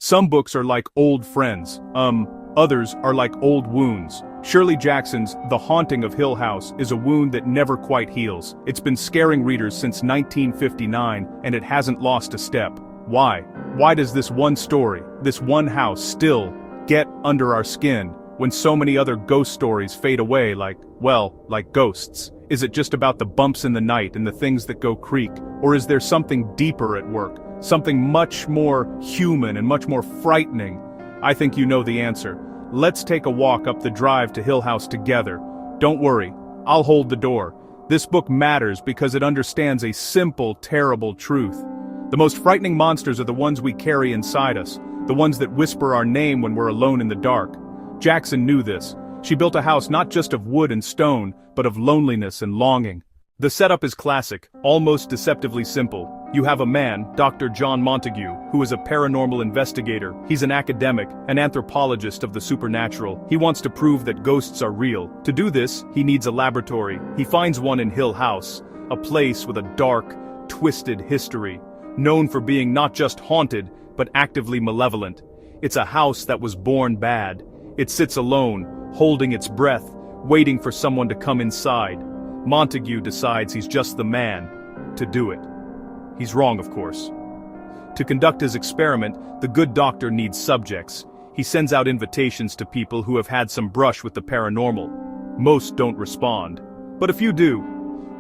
Some books are like old friends, others are like old wounds. Shirley Jackson's The Haunting of Hill House is a wound that never quite heals. It's been scaring readers since 1959, and it hasn't lost a step. Why? Why does this one story, this one house still get under our skin when so many other ghost stories fade away like ghosts? Is it just about the bumps in the night and the things that go creak? Or is there something deeper at work? Something much more human and much more frightening? I think you know the answer. Let's take a walk up the drive to Hill House together. Don't worry, I'll hold the door. This book matters because it understands a simple, terrible truth. The most frightening monsters are the ones we carry inside us, the ones that whisper our name when we're alone in the dark. Jackson knew this. She built a house not just of wood and stone, but of loneliness and longing. The setup is classic, almost deceptively simple. You have a man, Dr. John Montague, who is a paranormal investigator. He's an academic, an anthropologist of the supernatural. He wants to prove that ghosts are real. To do this, he needs a laboratory. He finds one in Hill House, a place with a dark, twisted history, known for being not just haunted, but actively malevolent. It's a house that was born bad. It sits alone, holding its breath, waiting for someone to come inside. Montague decides he's just the man to do it. He's wrong, of course. To conduct his experiment, the good doctor needs subjects. He sends out invitations to people who have had some brush with the paranormal. Most don't respond, but a few do.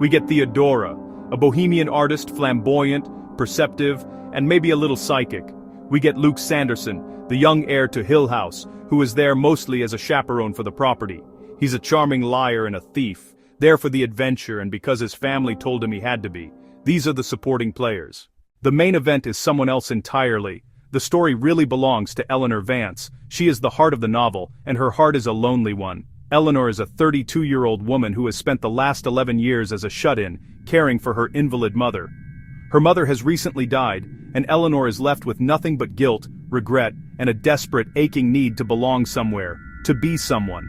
We get Theodora, a bohemian artist, flamboyant, perceptive, and maybe a little psychic. We get Luke Sanderson, the young heir to Hill House, who is there mostly as a chaperone for the property. He's a charming liar and a thief, there for the adventure and because his family told him he had to be. These are the supporting players. The main event is someone else entirely. The story really belongs to Eleanor Vance. She is the heart of the novel, and her heart is a lonely one. Eleanor is a 32-year-old woman who has spent the last 11 years as a shut-in, caring for her invalid mother. Her mother has recently died, and Eleanor is left with nothing but guilt, regret, and a desperate, aching need to belong somewhere, to be someone.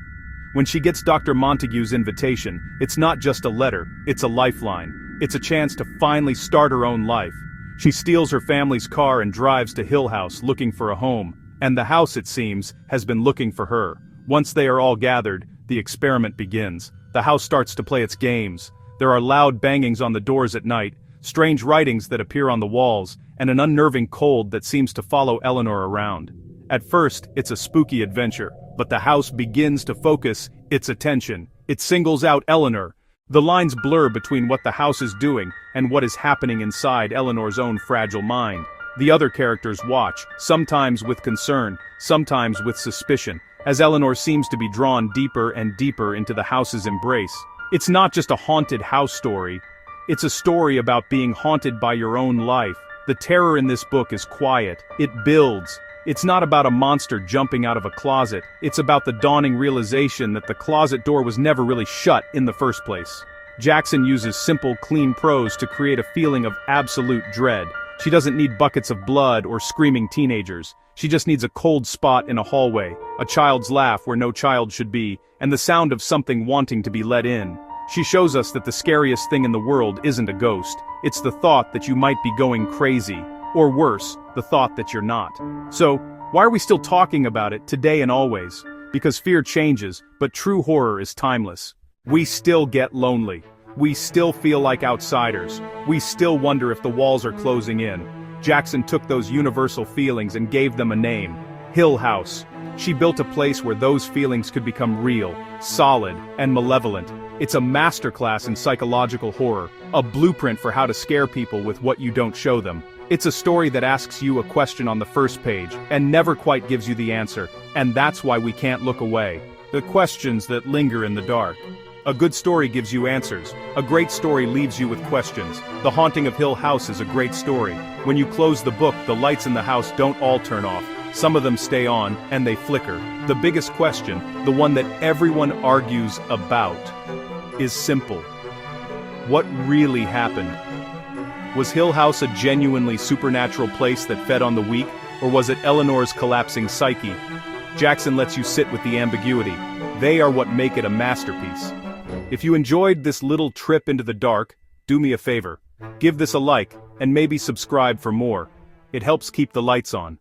When she gets Dr. Montague's invitation, it's not just a letter, it's a lifeline. It's a chance to finally start her own life. She steals her family's car and drives to Hill House looking for a home, and the house, it seems, has been looking for her. Once they are all gathered, the experiment begins. The house starts to play its games. There are loud bangings on the doors at night, strange writings that appear on the walls, and an unnerving cold that seems to follow Eleanor around. At first, it's a spooky adventure, but the house begins to focus its attention. It singles out Eleanor. The lines blur between what the house is doing and what is happening inside Eleanor's own fragile mind. The other characters watch, sometimes with concern, sometimes with suspicion, as Eleanor seems to be drawn deeper and deeper into the house's embrace. It's not just a haunted house story. It's a story about being haunted by your own life. The terror in this book is quiet. It builds. It's not about a monster jumping out of a closet. It's about the dawning realization that the closet door was never really shut in the first place. Jackson uses simple, clean prose to create a feeling of absolute dread. She doesn't need buckets of blood or screaming teenagers. She just needs a cold spot in a hallway, a child's laugh where no child should be, and the sound of something wanting to be let in. She shows us that the scariest thing in the world isn't a ghost. It's the thought that you might be going crazy. Or worse, the thought that you're not. So, why are we still talking about it today and always? Because fear changes, but true horror is timeless. We still get lonely. We still feel like outsiders. We still wonder if the walls are closing in. Jackson took those universal feelings and gave them a name. Hill House. She built a place where those feelings could become real, solid, and malevolent. It's a masterclass in psychological horror, a blueprint for how to scare people with what you don't show them. It's a story that asks you a question on the first page, and never quite gives you the answer, and that's why we can't look away. The questions that linger in the dark. A good story gives you answers. A great story leaves you with questions. The Haunting of Hill House is a great story. When you close the book, the lights in the house don't all turn off. Some of them stay on, and they flicker. The biggest question, the one that everyone argues about, is simple. What really happened? Was Hill House a genuinely supernatural place that fed on the weak, or was it Eleanor's collapsing psyche? Jackson lets you sit with the ambiguity. They are what make it a masterpiece. If you enjoyed this little trip into the dark, do me a favor. Give this a like, and maybe subscribe for more. It helps keep the lights on.